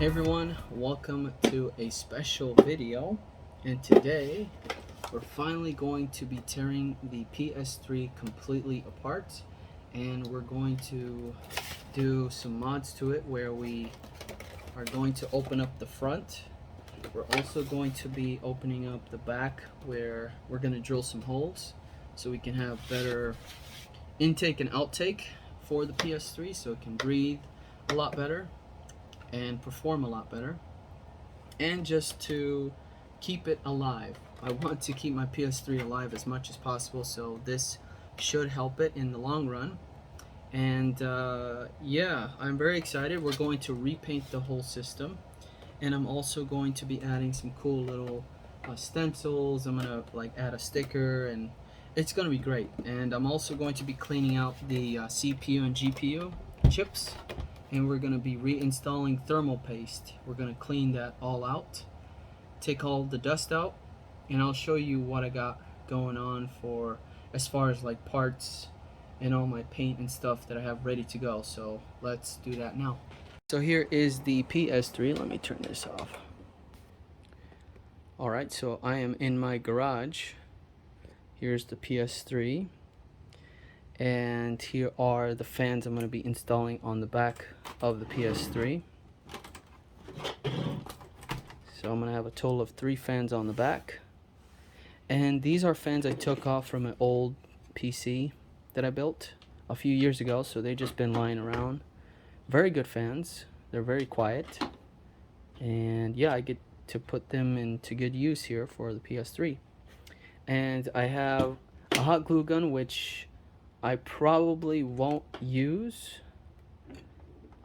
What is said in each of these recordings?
everyone, welcome to a special video, and today we're finally going to be tearing the PS3 completely apart, and we're going to do some mods to it where we are going to open up the front. We're also going to be opening up the back where we're going to drill some holes so we can have better intake and outtake for the PS3 so it can breathe a lot better and perform a lot better, and just to keep it alive. I want to keep my PS3 alive as much as possible, so this should help it in the long run. And yeah, I'm very excited. We're going to repaint the whole system, and I'm also going to be adding some cool little stencils. I'm gonna add a sticker, and it's gonna be great. And I'm also going to be cleaning out the CPU and GPU chips, and we're going to be reinstalling thermal paste. We're going to clean that all out, take all the dust out, and I'll show you what I got going on for as far as like parts and all my paint and stuff that I have ready to go. So let's do that now. So here is the PS3. Let me turn this off. Alright, so I am in my garage. Here's the PS3. And here are the fans I'm going to be installing on the back of the PS3. So I'm going to have a total of 3 fans on the back. And these are fans I took off from an old PC that I built a few years ago, so they've just been lying around. Very good fans. They're very quiet. And yeah, I get to put them into good use here for the PS3. And I have a hot glue gun, which I probably won't use.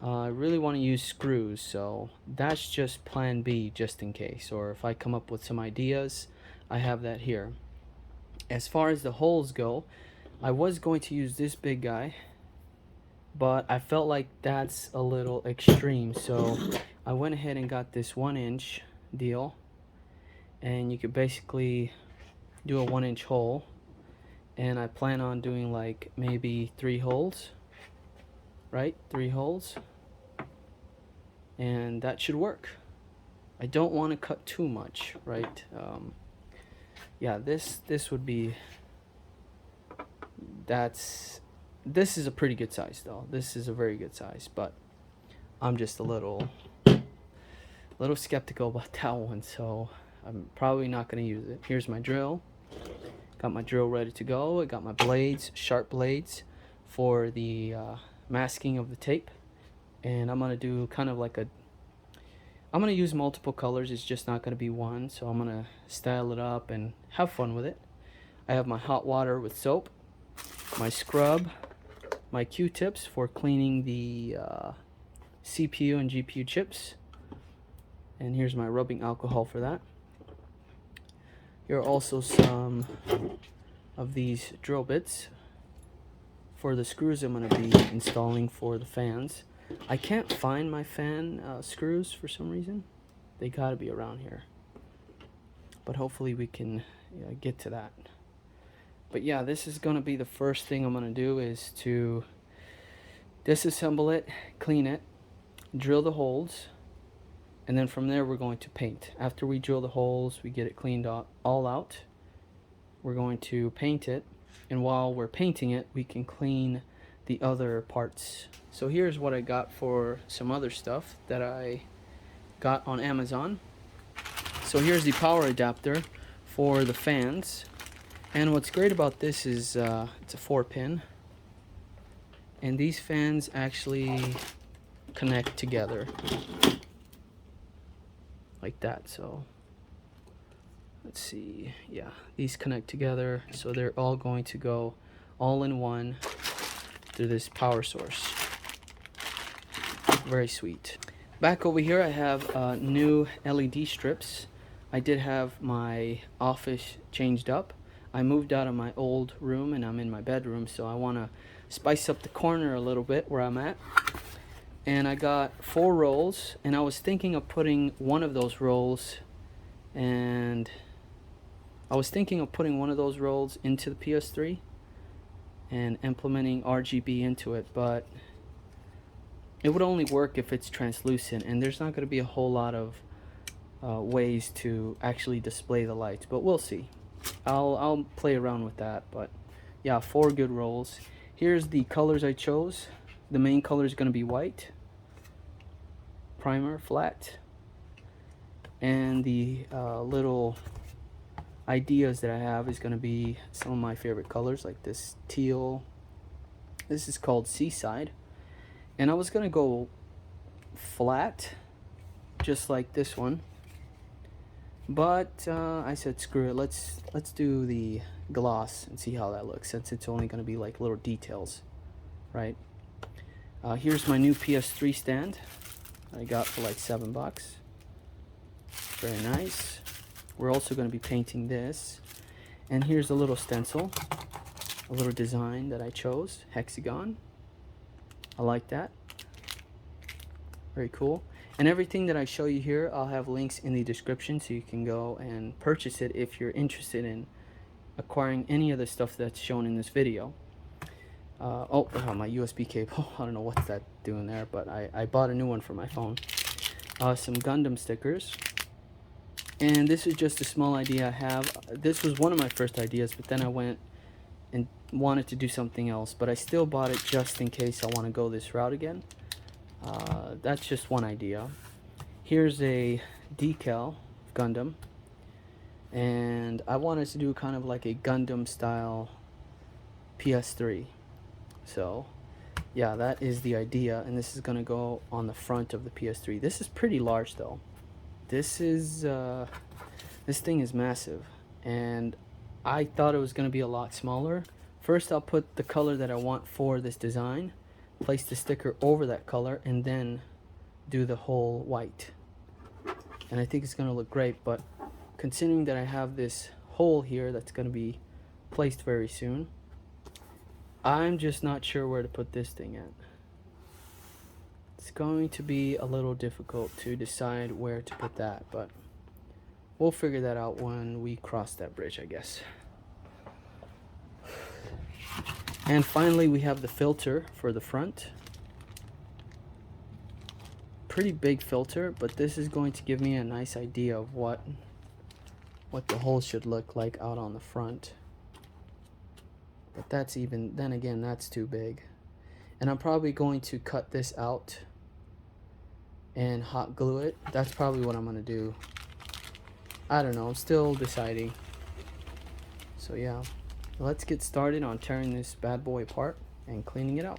I really want to use screws, so that's just plan B, just in case, or if I come up with some ideas, I have that here. As far as the holes go, I was going to use this big guy, but I felt like that's a little extreme, so I went ahead and got this 1-inch deal, and you could basically do a 1-inch hole. And I plan on doing like maybe 3 holes, right? 3 holes, and that should work. I don't want to cut too much, right? Yeah, this would be, this is a pretty good size though. This is a very good size, but I'm just a little skeptical about that one, so I'm probably not going to use it. Here's my drill. Got my drill ready to go. I got my blades, sharp blades for the masking of the tape. And I'm going to do kind of like I'm going to use multiple colors. It's just not going to be one. So I'm going to style it up and have fun with it. I have my hot water with soap, my scrub, my Q-tips for cleaning the CPU and GPU chips. And here's my rubbing alcohol for that. Here are also some of these drill bits for the screws I'm going to be installing for the fans. I can't find my fan screws for some reason. They got to be around here. But hopefully we can get to that. But yeah, this is going to be the first thing I'm going to do, is to disassemble it, clean it, drill the holes. And then from there we're going to paint. After we drill the holes, we get it cleaned all out, we're going to paint it. And while we're painting it, we can clean the other parts. So here's what I got for some other stuff that I got on Amazon. So here's the power adapter for the fans. And what's great about this is it's a 4-pin. And these fans actually connect together like that. So let's see, yeah, these connect together, so they're all going to go all in one through this power source. Very sweet. Back over here I have new LED strips. I did have my office changed up. I moved out of my old room and I'm in my bedroom, so I want to spice up the corner a little bit where I'm at. And I got 4 rolls, and I was thinking of putting one of those rolls into the PS3 and implementing RGB into it, but it would only work if it's translucent, and there's not going to be a whole lot of ways to actually display the lights, but we'll see. I'll play around with that. But yeah, 4 good rolls. Here's the colors I chose. The main color is going to be white, primer, flat, and the little ideas that I have is going to be some of my favorite colors, like this teal. This is called Seaside, and I was going to go flat just like this one, but I said screw it, let's do the gloss and see how that looks, since it's only going to be like little details, right? Here's my new PS3 stand I got for like $7. Very nice. We're also going to be painting this, and here's a little stencil, a little design that I chose, hexagon. I like that. Very cool. And everything that I show you here, I'll have links in the description so you can go and purchase it if you're interested in acquiring any of the stuff that's shown in this video. My USB cable. I don't know what's that doing there, but I bought a new one for my phone. Some Gundam stickers. And this is just a small idea I have. This was one of my first ideas, but then I went and wanted to do something else, but I still bought it just in case I want to go this route again. That's just one idea. Here's a decal Gundam, and I wanted to do kind of like a Gundam style PS3. So yeah, that is the idea, and this is gonna go on the front of the PS3. This is pretty large though. This thing is massive, and I thought it was gonna be a lot smaller. First, I'll put the color that I want for this design, place the sticker over that color, and then do the whole white. And I think it's gonna look great, but considering that I have this hole here that's gonna be placed very soon, I'm just not sure where to put this thing at. It's going to be a little difficult to decide where to put that, but we'll figure that out when we cross that bridge, I guess. And finally, we have the filter for the front. Pretty big filter, but this is going to give me a nice idea of what the hole should look like out on the front. But that's even, then again, that's too big. And I'm probably going to cut this out and hot glue it. That's probably what I'm gonna do. I don't know, I'm still deciding. So yeah, let's get started on tearing this bad boy apart and cleaning it out.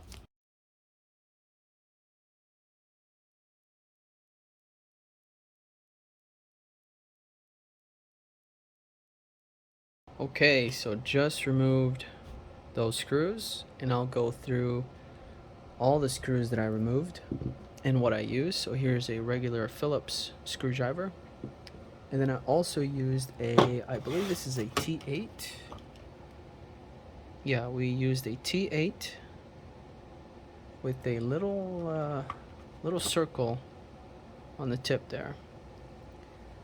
Okay, so just removed those screws, and I'll go through all the screws that I removed and what I use. So here's a regular Phillips screwdriver, and then I also used I believe this is a T8. Yeah, we used a T8 with a little circle on the tip there.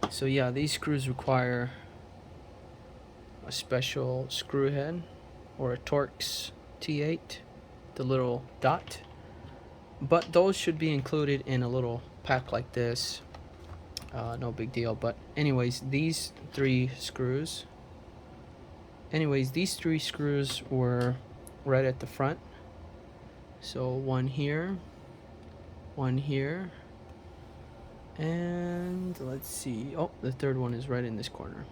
So yeah, these screws require a special screw head or a Torx T8, the little dot, but those should be included in a little pack like this. No big deal. But anyways, these three screws were right at the front. So one here, and let's see, oh, the third one is right in this corner.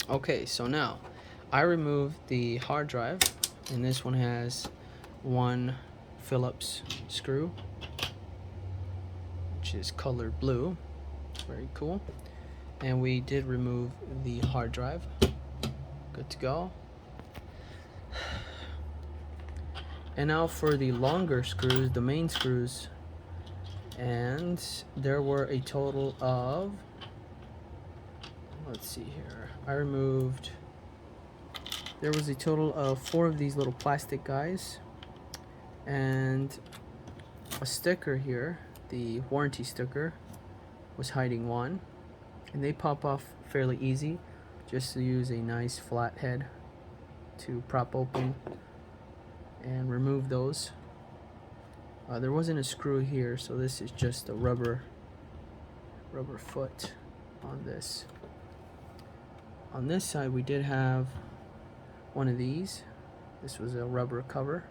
Okay, so now I removed the hard drive, and this one has one Phillips screw, which is colored blue. Very cool. And we did remove the hard drive. Good to go. And now for the longer screws, the main screws, and there were a total of, let's see here, there was a total of 4 of these little plastic guys, and a sticker here, the warranty sticker, was hiding one, and they pop off fairly easy. Just to use a nice flat head to prop open and remove those. There wasn't a screw here, so this is just a rubber foot on this. On this side we did have one of these. This was a rubber cover.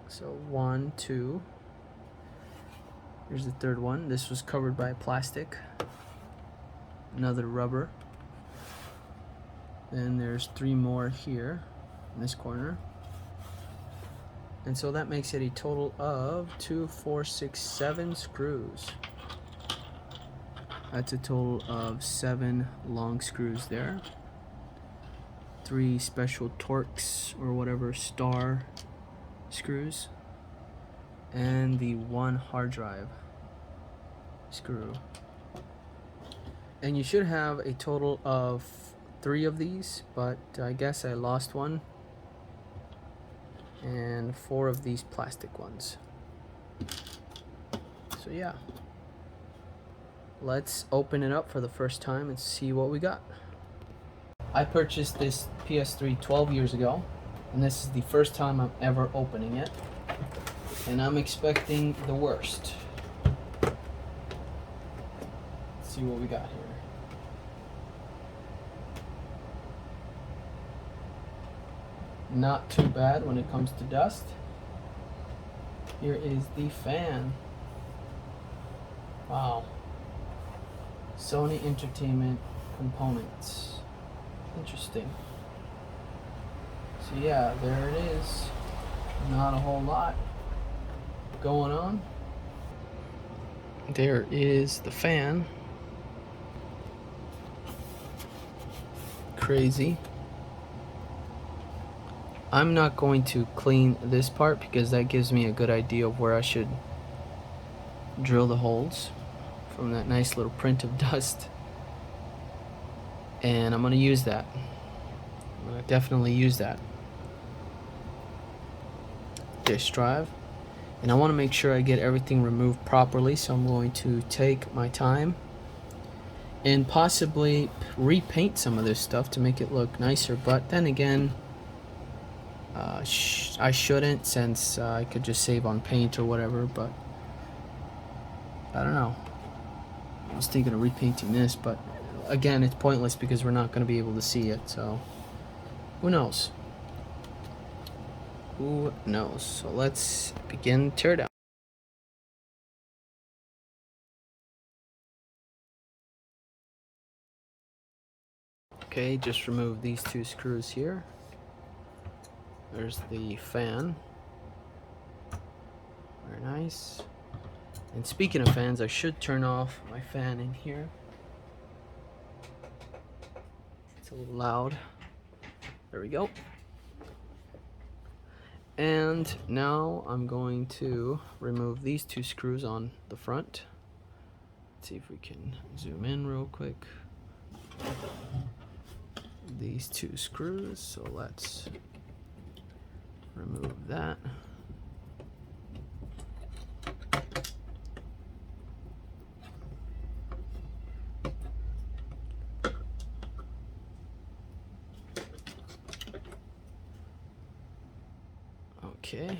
So 1, 2. Here's the third one. This was covered by plastic. Another rubber. Then there's 3 more here in this corner. And so that makes it a total of 2, 4, 6, 7 screws. That's a total of 7 long screws there. 3 special Torx or whatever star screws. And the 1 hard drive screw. And you should have a total of 3 of these, but I guess I lost one. And 4 of these plastic ones. So yeah, let's open it up for the first time and see what we got. I purchased this PS3 12 years ago, and this is the first time I'm ever opening it, and I'm expecting the worst. Let's see what we got here. Not too bad when it comes to dust. Here is the fan. Wow. Sony Entertainment components. Interesting. So yeah, there it is. Not a whole lot going on. There is the fan. Crazy. I'm not going to clean this part because that gives me a good idea of where I should drill the holes from that nice little print of dust. And I'm going to use that. I'm going to definitely use that. Disk drive. And I want to make sure I get everything removed properly, so I'm going to take my time and possibly repaint some of this stuff to make it look nicer. But then again, I shouldn't, since I could just save on paint or whatever, but I don't know. I was thinking of repainting this, but again, it's pointless because we're not going to be able to see it, so who knows? Who knows? So let's begin teardown. Okay, just remove these 2 screws here. There's the fan. Very nice. And speaking of fans, I should turn off my fan in here. It's a little loud. There we go. And now I'm going to remove these 2 screws on the front. Let's see if we can zoom in real quick. These 2 screws, so let's remove that. Okay.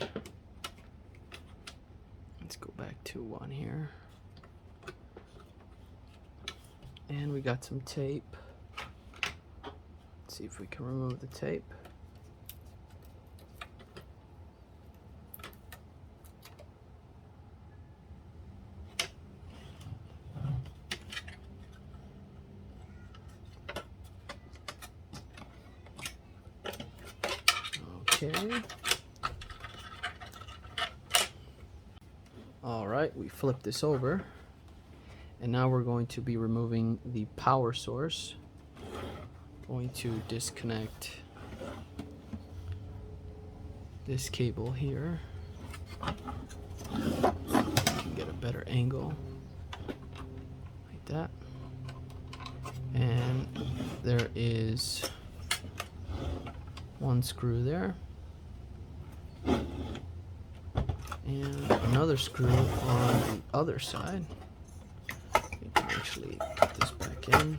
Let's go back to 1 here. And we got some tape. Let's see if we can remove the tape. Okay. Alright, we flip this over. And now we're going to be removing the power source. Going to disconnect this cable here. Get a better angle. Like that. And there is 1 screw there. And another screw on the other side. We can actually put this back in.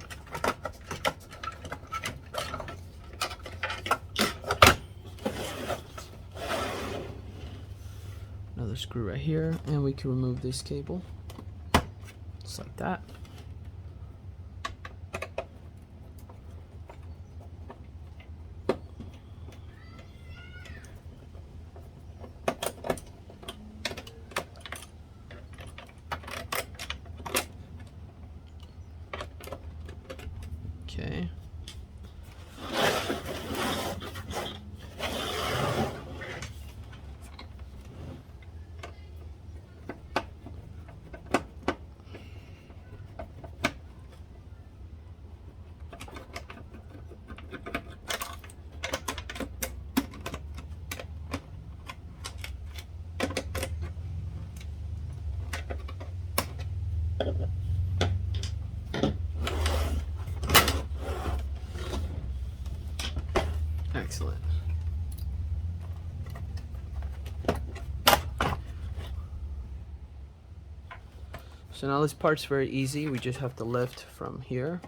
screw right here, and we can remove this cable just like that. Okay. Excellent. So now this part's very easy. We just have to lift from here.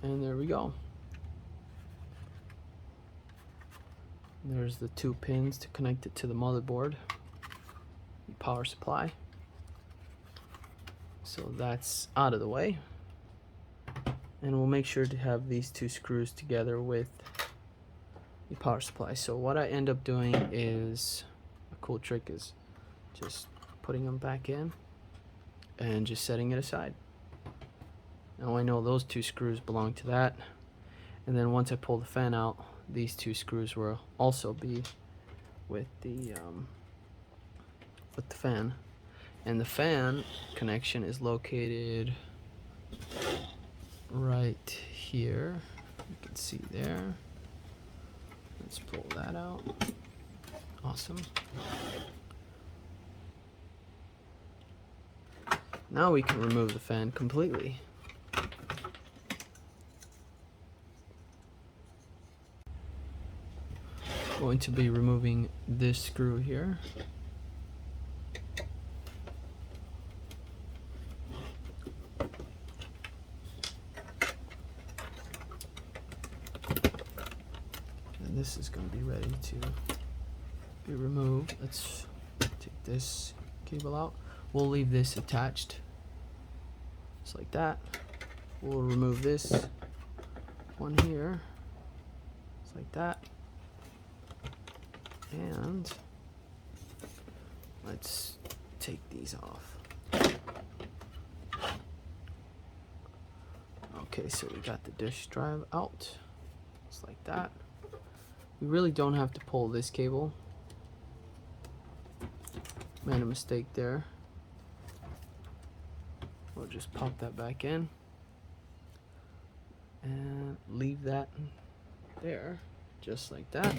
And there we go. There's the 2 pins to connect it to the motherboard, the power supply. So that's out of the way. And we'll make sure to have these 2 screws together with the power supply. So what I end up doing is, a cool trick is just putting them back in and just setting it aside. Now I know those 2 screws belong to that. And then once I pull the fan out, these 2 screws will also be with the fan. And the fan connection is located right here. You can see there. Let's pull that out. Awesome. Now we can remove the fan completely. Going to be removing this screw here. And this is going to be ready to be removed. Let's take this cable out. We'll leave this attached just like that. We'll remove this one here just like that. And let's take these off. Okay, so we got the disk drive out, just like that. We really don't have to pull this cable. Made a mistake there. We'll just pop that back in and leave that there, just like that.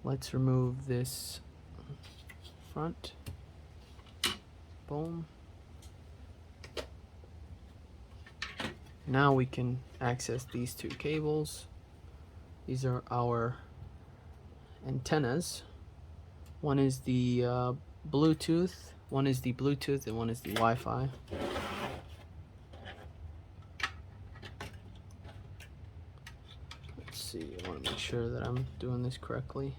Let's remove this front. Boom. Now we can access these 2 cables. These are our antennas. One is the Bluetooth, one is the Bluetooth, and one is the Wi-Fi. Let's see, I want to make sure that I'm doing this correctly.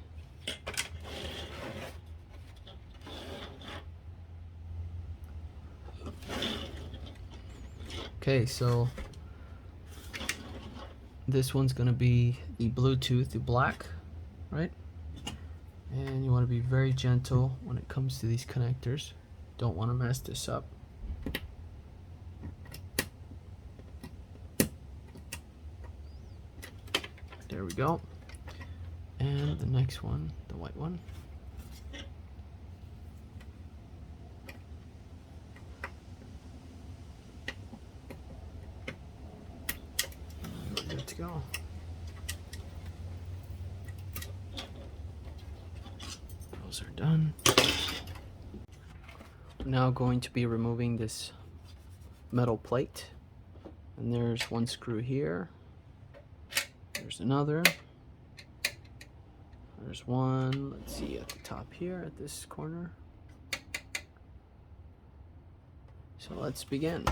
Okay, so this one's gonna be the Bluetooth, the black, right? And you want to be very gentle when it comes to these connectors. Don't want to mess this up. There we go. And the next one, the white one. Good to go. Those are done. I'm now going to be removing this metal plate. And there's one screw here. There's another. There's one, let's see, at the top here, at this corner. So let's begin.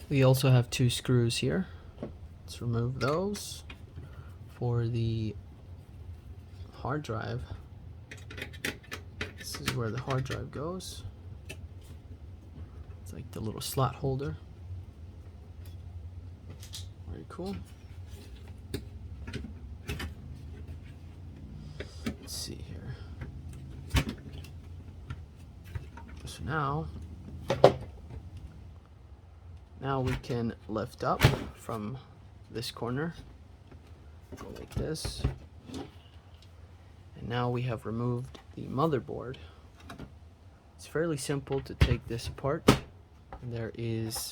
We also have 2 screws here. Let's remove those. For the hard drive, this is where the hard drive goes. It's like the little slot holder. Very cool. Let's see here. So now we can lift up from this corner, go like this, and now we have removed the motherboard. It's fairly simple to take this apart. There is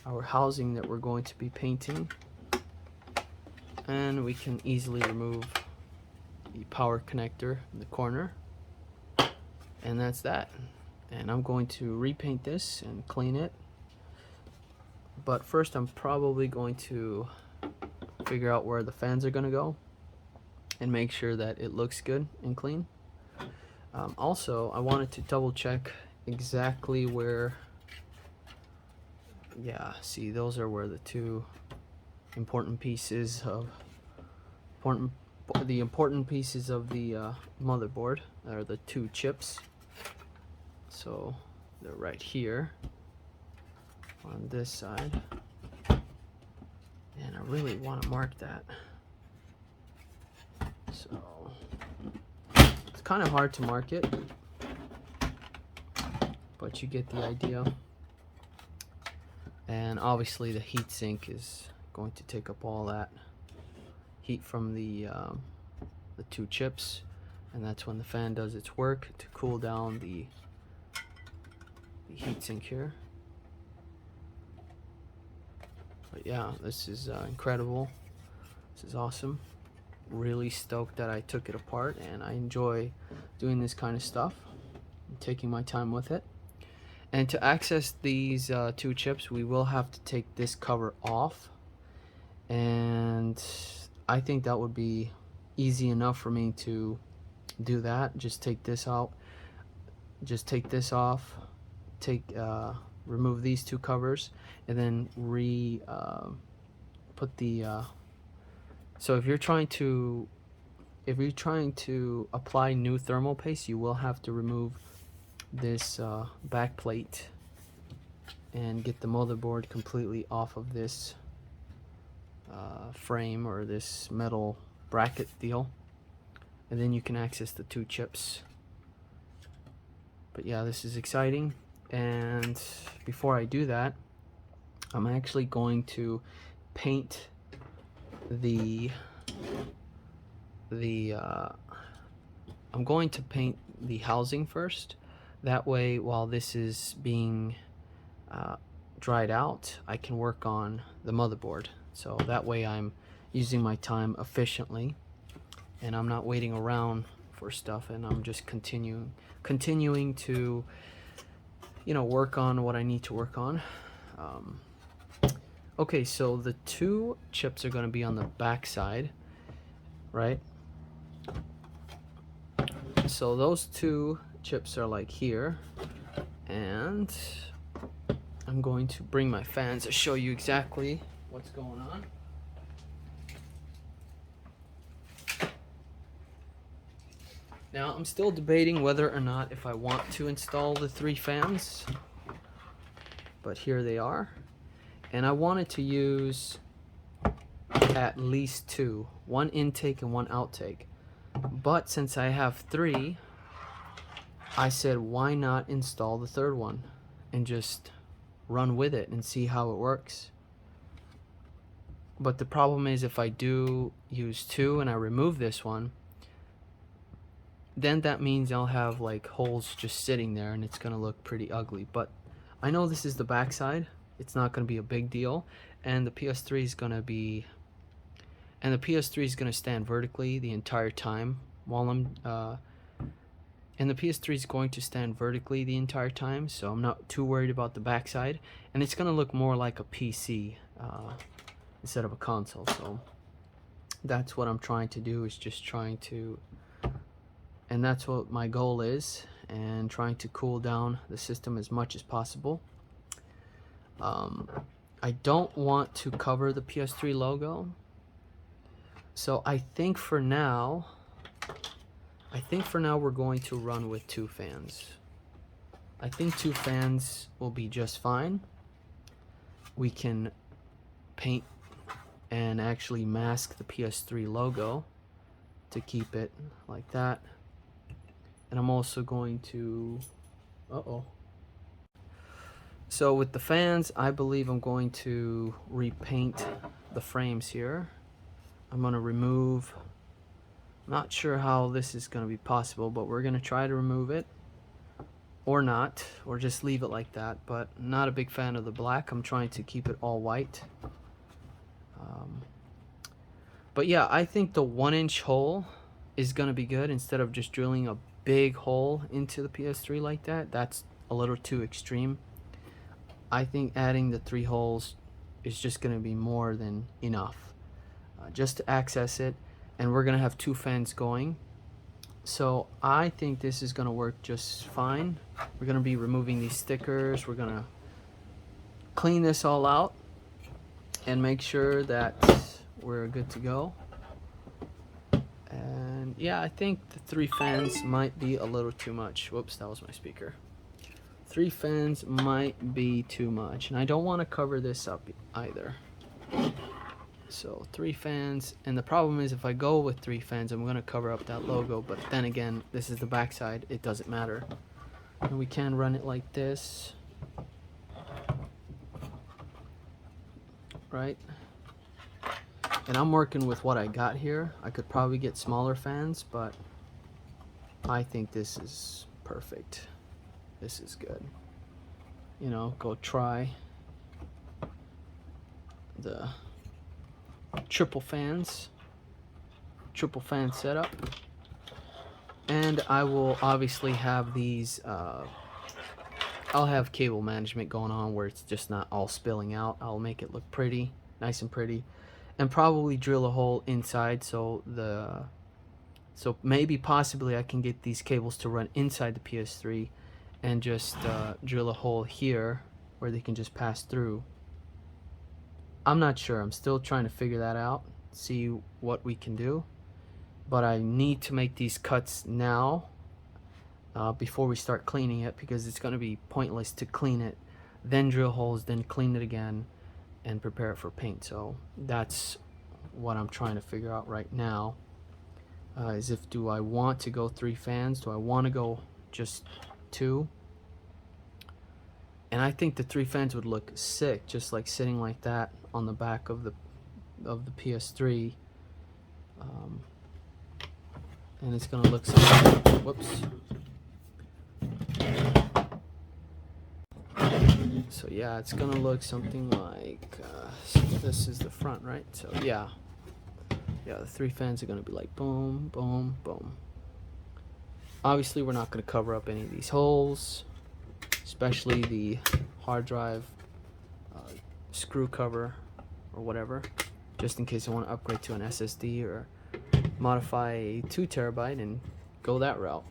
our housing that we're going to be painting, and we can easily remove the power connector in the corner, and that's that. And I'm going to repaint this and clean it. But first I'm probably going to figure out where the fans are going to go and make sure that it looks good and clean. Also, I wanted to double check exactly where, yeah, see, those are where the 2 important pieces of the motherboard are, the 2 chips. So they're right here on this side, and I really want to mark that. So it's kind of hard to mark it, but you get the idea. And obviously the heat sink is going to take up all that heat from the 2 chips, and that's when the fan does its work to cool down the heat sink here. But yeah, this is incredible. This is awesome. Really stoked that I took it apart, and I enjoy doing this kind of stuff and taking my time with it. And to access these 2 chips, we will have to take this cover off, and I think that would be easy enough for me to do that. Just take this out, just take this off, remove these 2 covers, and then put the so if you're trying to apply new thermal paste, you will have to remove this back plate and get the motherboard completely off of this frame or this metal bracket deal, and then you can access the 2 chips. But yeah, this is exciting. And before I do that, I'm actually going to paint I'm going to paint the housing first. That way, while this is being dried out, I can work on the motherboard. So that way I'm using my time efficiently, and I'm not waiting around for stuff, and I'm just continuing to, you know, work on what I need to work on. Okay, so the 2 chips are going to be on the back side, right? So those 2 chips are like here, and I'm going to bring my fans to show you exactly what's going on. Now I'm still debating whether or not if I want to install the 3 fans, but here they are. And I wanted to use at least 2, one intake and one outtake. But since I have 3, I said why not install the 3rd one and just run with it and see how it works. But the problem is if I do use 2 and I remove this one, then that means I'll have like holes just sitting there and it's gonna look pretty ugly. But I know this is the backside, it's not gonna be a big deal, and the PS3 is gonna be stand vertically the entire time while I'm and the PS3 is going to stand vertically the entire time, so I'm not too worried about the backside, and it's gonna look more like a PC instead of a console. So that's what I'm trying to do, is just trying to, and that's what my goal is, and trying to cool down the system as much as possible. I don't want to cover the PS3 logo, so I think for now we're going to run with 2 fans. I think 2 fans will be just fine. We can paint and actually mask the PS3 logo to keep it like that. And I'm also going to, so with the fans, I believe I'm going to repaint the frames here. I'm going to remove, not sure how this is going to be possible, but we're going to try to remove it, or not, or just leave it like that. But not a big fan of the black. I'm trying to keep it all white. But yeah, I think the 1-inch hole is going to be good instead of just drilling a big hole into the PS3 like that. That's a little too extreme. I think adding the 3 holes is just going to be more than enough just to access it. And we're going to have 2 fans going, so I think this is going to work just fine. We're going to be removing these stickers. We're going to clean this all out and make sure that we're good to go. And yeah, I think the 3 fans might be a little too much. Whoops, that was my speaker. 3 fans might be too much, and I don't want to cover this up either. So 3 fans, and the problem is if I go with 3 fans, I'm going to cover up that logo, but then again, this is the backside, it doesn't matter. And we can run it like this, right? And I'm working with what I got here. I could probably get smaller fans, but I think this is perfect. This is good. You know, go try the triple fan setup. And I will obviously have these, I'll have cable management going on where it's just not all spilling out. I'll make it look pretty, nice and pretty. And probably drill a hole inside, so maybe possibly I can get these cables to run inside the PS3 and just drill a hole here where they can just pass through. I'm not sure. I'm still trying to figure that out, see what we can do. But I need to make these cuts now before we start cleaning it, because it's going to be pointless to clean it, then drill holes, then clean it again, and prepare it for paint. So that's what I'm trying to figure out right now, is if do I want to go 3 fans, do I want to go just 2? And I think the 3 fans would look sick, just like sitting like that on the back of the PS3, and it's gonna look something. Whoops. So yeah, it's gonna look something like so this is the front, right? So yeah, the 3 fans are gonna be like boom, boom, boom. Obviously, we're not gonna cover up any of these holes, especially the hard drive screw cover or whatever, just in case I want to upgrade to an SSD or modify a 2 terabyte and go that route.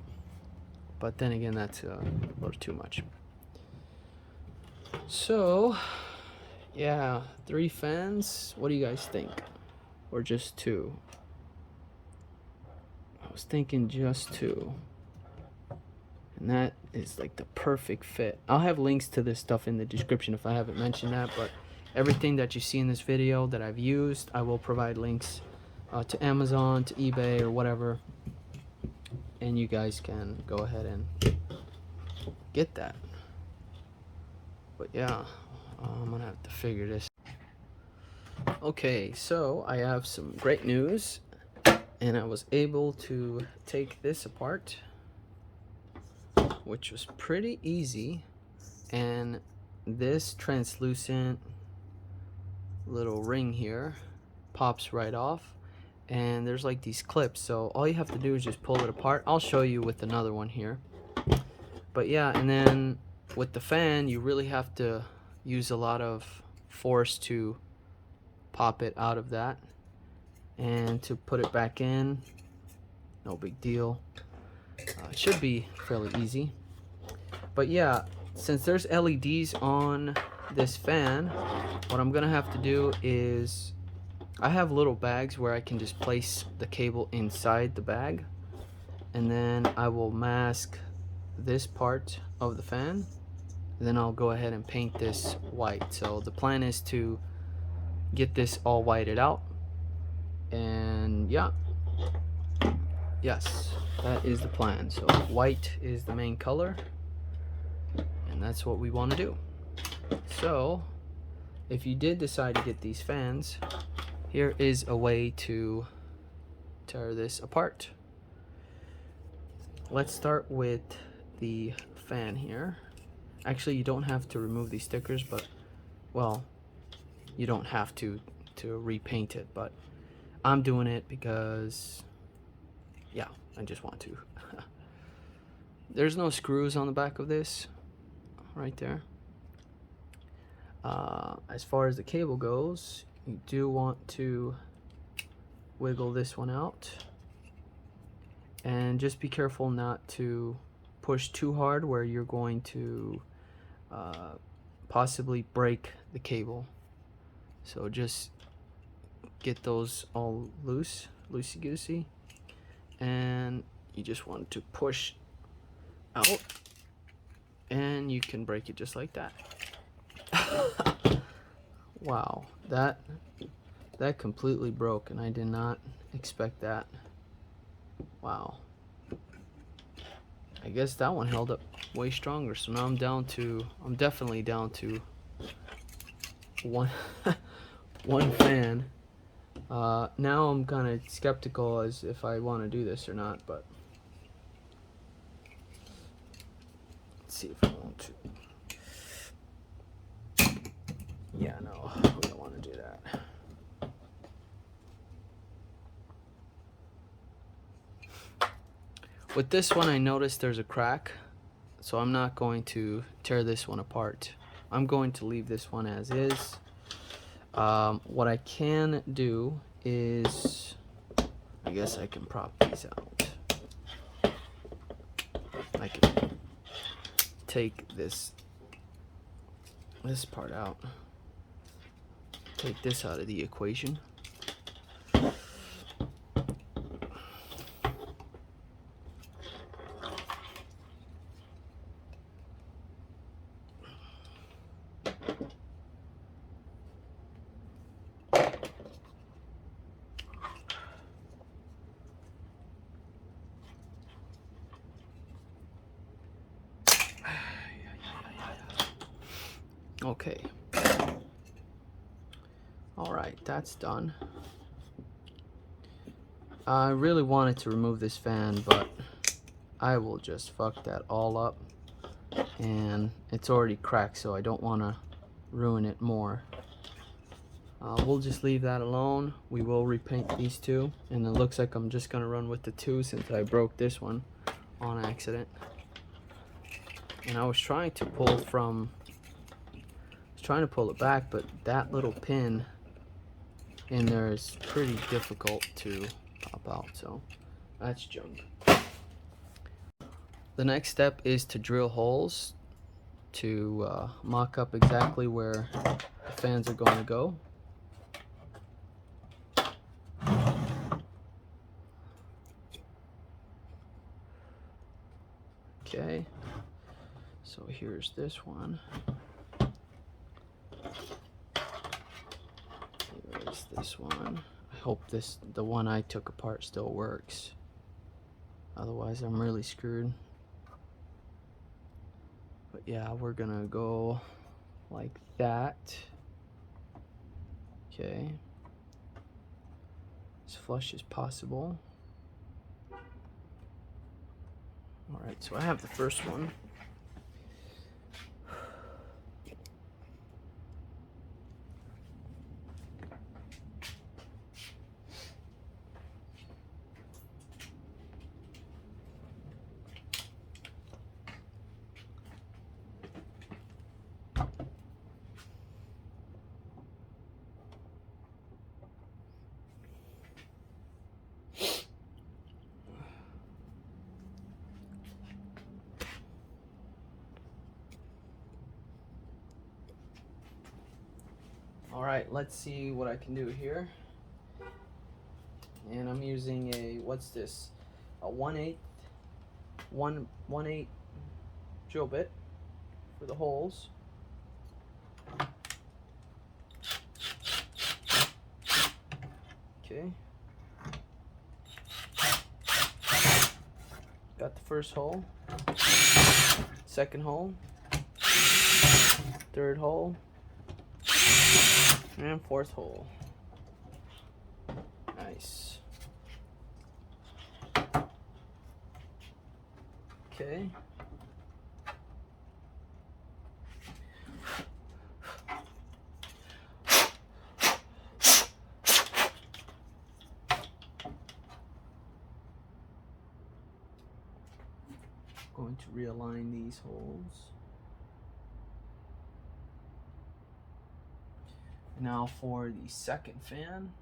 But then again, that's a little too much. So yeah, 3 fans. What do you guys think? Or just 2? I was thinking just 2. And that is like the perfect fit. I'll have links to this stuff in the description if I haven't mentioned that, but everything that you see in this video that I've used, I will provide links to Amazon, to eBay, or whatever, and you guys can go ahead and get that. But yeah, I'm gonna have to figure this. Okay, so I have some great news, and I was able to take this apart, which was pretty easy. And this translucent little ring here pops right off, and there's like these clips, so all you have to do is just pull it apart. I'll show you with another one here. But yeah, and then with the fan, you really have to use a lot of force to pop it out of that, and to put it back in, no big deal. It should be fairly easy. But yeah, since there's LEDs on this fan, what I'm gonna have to do is, I have little bags where I can just place the cable inside the bag, and then I will mask this part of the fan, and then I'll go ahead and paint this white. So the plan is to get this all whited out, and yeah, yes, that is the plan. So white is the main color, and that's what we want to do. So if you did decide to get these fans, here is a way to tear this apart. Let's start with the fan here. Actually, you don't have to remove these stickers, but, well, you don't have to repaint it, but I'm doing it because, yeah, I just want to. There's no screws on the back of this, right there. As far as the cable goes, you do want to wiggle this one out, and just be careful not to push too hard where you're going to possibly break the cable. So just get those all loosey-goosey, and you just want to push out, and you can break it just like that. Wow, that completely broke, and I did not expect that. Wow. I guess that one held up way stronger, so now I'm definitely down to one one fan. Now I'm kind of skeptical as if I want to do this or not, but let's see if I want to. Yeah, no, I don't want to do that. With this one, I noticed there's a crack, so I'm not going to tear this one apart. I'm going to leave this one as is. What I can do is, I guess I can prop these out. I can take this part out. Take this out of the equation. Okay. Alright, that's done. I really wanted to remove this fan, but I will just fuck that all up. And it's already cracked, so I don't want to ruin it more. We'll just leave that alone. We will repaint these two, and it looks like I'm just going to run with the two since I broke this one on accident. And I was trying to pull it back, but that little pin in there is pretty difficult to pop out, so that's junk. The next step is to drill holes to mock up exactly where the fans are going to go. Okay, so here's this one. Here's this one. I hope the one I took apart still works. Otherwise, I'm really screwed. But yeah, we're gonna go like that. Okay. As flush as possible. Alright, so I have the first one. Alright, let's see what I can do here. And I'm using a, what's this? A 1/8 drill bit for the holes. Okay. Got the first hole, second hole, third hole, and fourth hole. Nice. Okay. Going to realign these holes. Now for the second fan.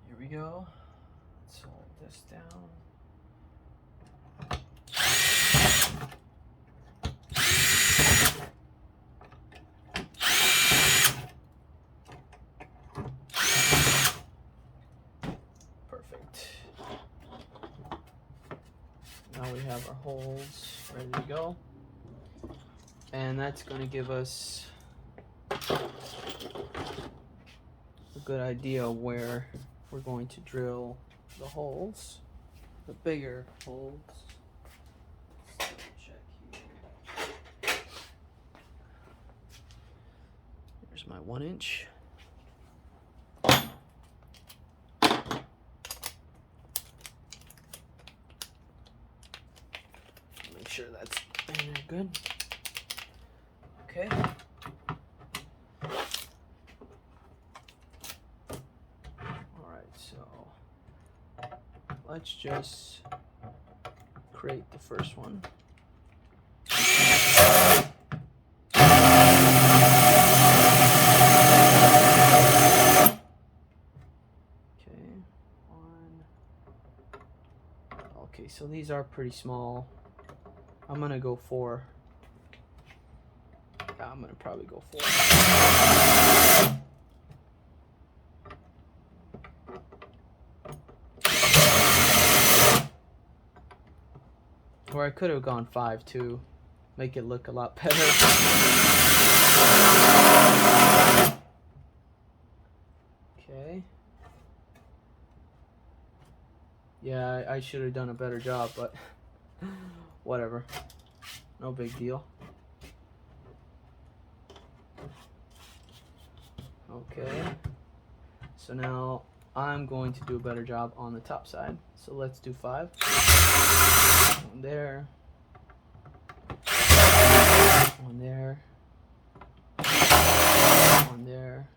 Here we go. Let's hold this down. Perfect. Now we have our holes ready to go. And that's going to give us a good idea where we're going to drill the holes, the bigger holes. Let's check here. Here's my 1-inch. Make sure that's in there good. Okay. Let's just create the first one. Okay, one. Okay, so these are pretty small. I'm gonna go 4. Yeah, I'm gonna probably go 4. Or I could have gone 5 too, make it look a lot better. Okay. Yeah, I should have done a better job, but whatever. No big deal. Okay. So now I'm going to do a better job on the top side. So let's do 5. One there. One there. One there.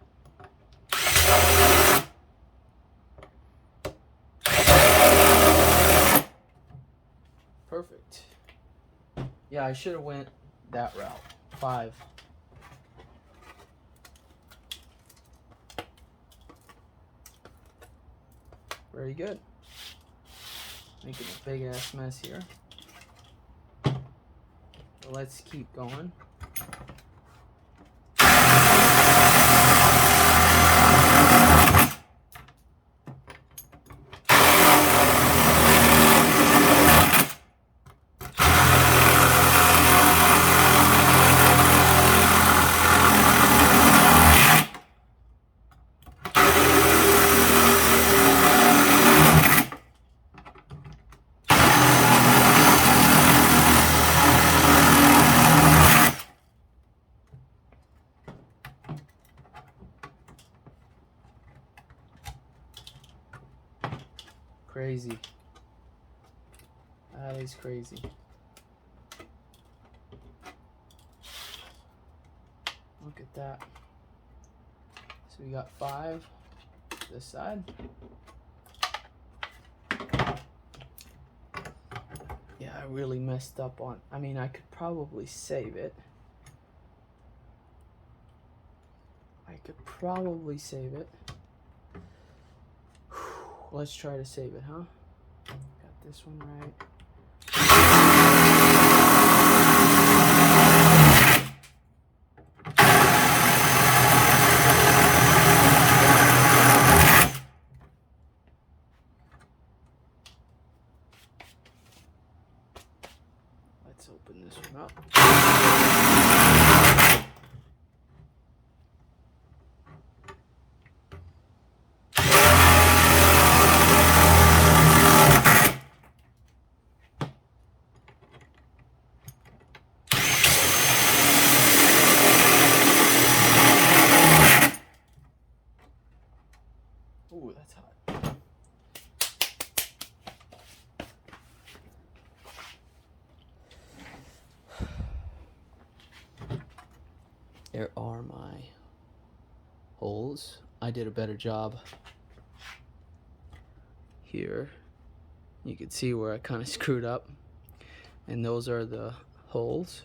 Perfect. Yeah, I should have went that route. 5. Very good. Making a big ass mess here. So let's keep going. Crazy. That is crazy. Look at that. So we got 5 this side. Yeah, I really messed up on, I mean, I could probably save it. Let's try to save it, huh? Got this one right. Let's open this one up. Ooh, that's hot. There are my holes. I did a better job here. You can see where I kind of screwed up. And those are the holes.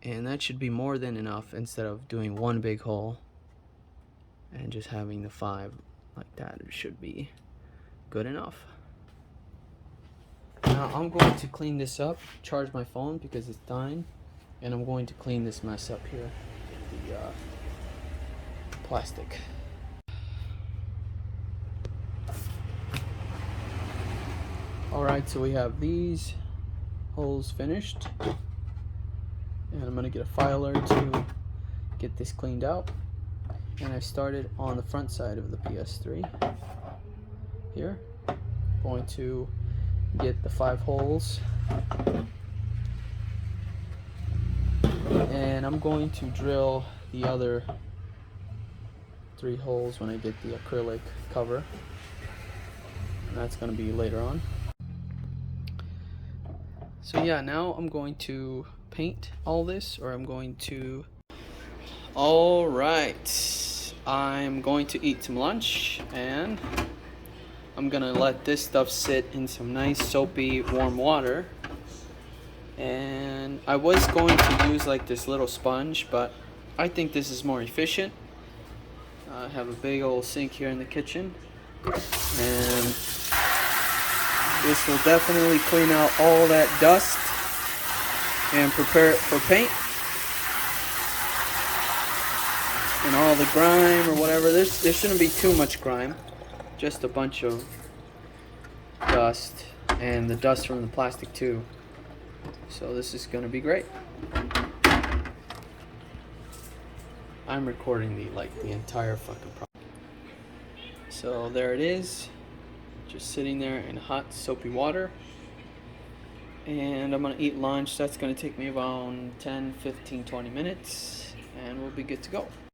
And that should be more than enough instead of doing one big hole and just having the 5 like that. It should be good enough. Now I'm going to clean this up, charge my phone because it's dying, and I'm going to clean this mess up here, the plastic. Alright, so we have these holes finished, and I'm going to get a filer to get this cleaned out. And I started on the front side of the PS3 here. Going to get the 5 holes, and I'm going to drill the other 3 holes when I get the acrylic cover, and that's going to be later on. So yeah, now I'm going to paint all this, or I'm going to... Alright, I'm going to eat some lunch, and I'm gonna let this stuff sit in some nice soapy warm water. And I was going to use like this little sponge, but I think this is more efficient. I have a big old sink here in the kitchen, and this will definitely clean out all that dust and prepare it for paint. And all the grime or whatever, there shouldn't be too much grime, just a bunch of dust, and the dust from the plastic too. So this is gonna be great. I'm recording the entire fucking process. So there it is, just sitting there in hot soapy water, and I'm gonna eat lunch. That's gonna take me around 10, 15, 20 minutes, and we'll be good to go.